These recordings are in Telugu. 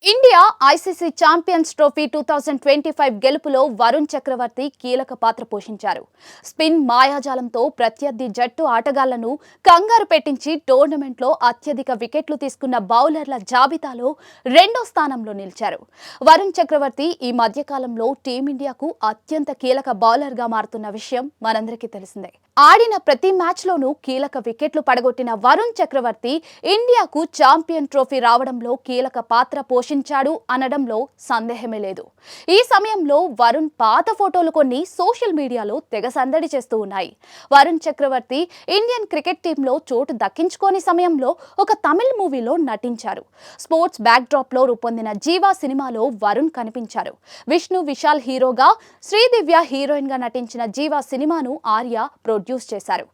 ఇండియా ఐసీసీ ఛాంపియన్స్ ట్రోఫీ 2025 గెలుపులో వరుణ్ చక్రవర్తి కీలక పాత్ర పోషించారు. స్పిన్ మాయాజాలంతో ప్రత్యర్థి జట్టు ఆటగాళ్లను కంగారు పెట్టించి టోర్నమెంట్లో అత్యధిక వికెట్లు తీసుకున్న బౌలర్ల జాబితాలో రెండో స్థానంలో నిలిచారు. వరుణ్ చక్రవర్తి ఈ మధ్యకాలంలో టీమిండియాకు అత్యంత కీలక బౌలర్గా మారుతున్న విషయం మనందరికీ తెలిసిందే. ఆడిన ప్రతి మ్యాచ్లోనూ కీలక వికెట్లు పడగొట్టిన వరుణ్ చక్రవర్తి ఇండియాకు ఛాంపియన్ ట్రోఫీ రావడంలో కీలక పాత్ర పోషించాడు అనడంలో సందేహమే లేదు. ఈ సమయంలో వరుణ్ పాత ఫోటోలు కొన్ని సోషల్ మీడియాలో తెగ సందడి చేస్తూ ఉన్నాయి. వరుణ్ చక్రవర్తి ఇండియన్ క్రికెట్ టీంలో చోటు దక్కించుకోని సమయంలో ఒక తమిళ్ మూవీలో నటించారు. స్పోర్ట్స్ బ్యాక్ డ్రాప్ లో రూపొందిన జీవా సినిమాలో వరుణ్ కనిపించారు. విష్ణు విశాల్ హీరోగా, శ్రీదివ్య హీరోయిన్ గా నటించిన జీవా సినిమాను ఆర్య ప్రొడ్యూస్ చేశారు.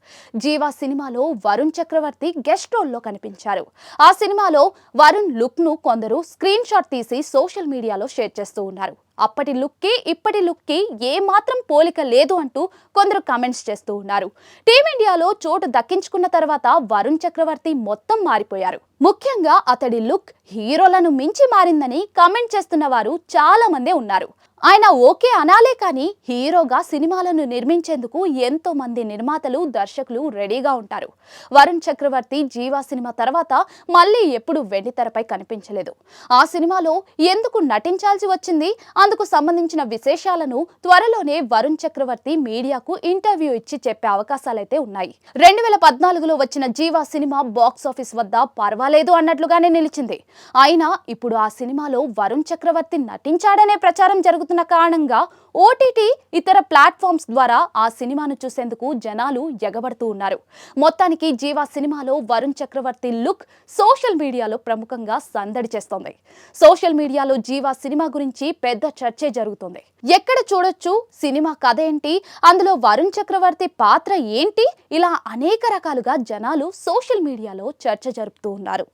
జీవా సినిమాలో వరుణ్ చక్రవర్తి గెస్ట్ రోల్లో కనిపించారు. ఆ సినిమాలో వరుణ్ లుక్ ను కొందరు స్క్రీన్ షాట్ తీసి సోషల్ మీడియాలో షేర్ చేస్తూ ఉన్నారు. అప్పటి లుక్కి ఇప్పటి లుక్కి ఏ మాత్రం పోలిక లేదు అంటూ కొందరు కామెంట్స్ చేస్తూ ఉన్నారు. టీమిండియాలో చోటు దక్కించుకున్న తర్వాత వరుణ్ చక్రవర్తి మొత్తం మారిపోయారు. ముఖ్యంగా అతడి లుక్ హీరోలను మించి మారిందని కామెంట్ చేస్తున్న వారు చాలా మందే ఉన్నారు. ఆయన ఓకే అనాలే కానీ హీరోగా సినిమాలను నిర్మించేందుకు ఎంతో మంది నిర్మాతలు, దర్శకులు రెడీగా ఉంటారు. వరుణ్ చక్రవర్తి జీవా సినిమా తర్వాత మళ్ళీ ఎప్పుడు వెండితెరపై కనిపించలేదు. ఆ సినిమాలో ఎందుకు నటించాల్సి వచ్చింది, అందుకు సంబంధించిన విశేషాలను త్వరలోనే వరుణ్ చక్రవర్తి మీడియాకు ఇంటర్వ్యూ ఇచ్చి చెప్పే అవకాశాలైతే ఉన్నాయి. 2014లో వచ్చిన జీవా సినిమా బాక్సాఫీస్ వద్ద పర్వాలేదు అన్నట్లుగానే నిలిచింది. అయినా ఇప్పుడు ఆ సినిమాలో వరుణ్ చక్రవర్తి నటించాడనే ప్రచారం జరుగుతున్న కారణంగా ఓటీటీ, ఇతర ప్లాట్ఫామ్స్ ద్వారా ఆ సినిమాను చూసేందుకు జనాలు ఎగబడుతూ ఉన్నారు. మొత్తానికి జీవా సినిమాలో వరుణ్ చక్రవర్తి లుక్ సోషల్ మీడియాలో ప్రముఖంగా సందడి చేస్తోంది. సోషల్ మీడియాలో జీవా సినిమా గురించి పెద్ద చర్చే జరుగుతుంది. ఎక్కడ చూడొచ్చు, సినిమా కథ ఏంటి, అందులో వరుణ్ చక్రవర్తి పాత్ర ఏంటి, ఇలా అనేక రకాలుగా జనాలు సోషల్ మీడియాలో చర్చ జరుపుతూ ఉన్నారు.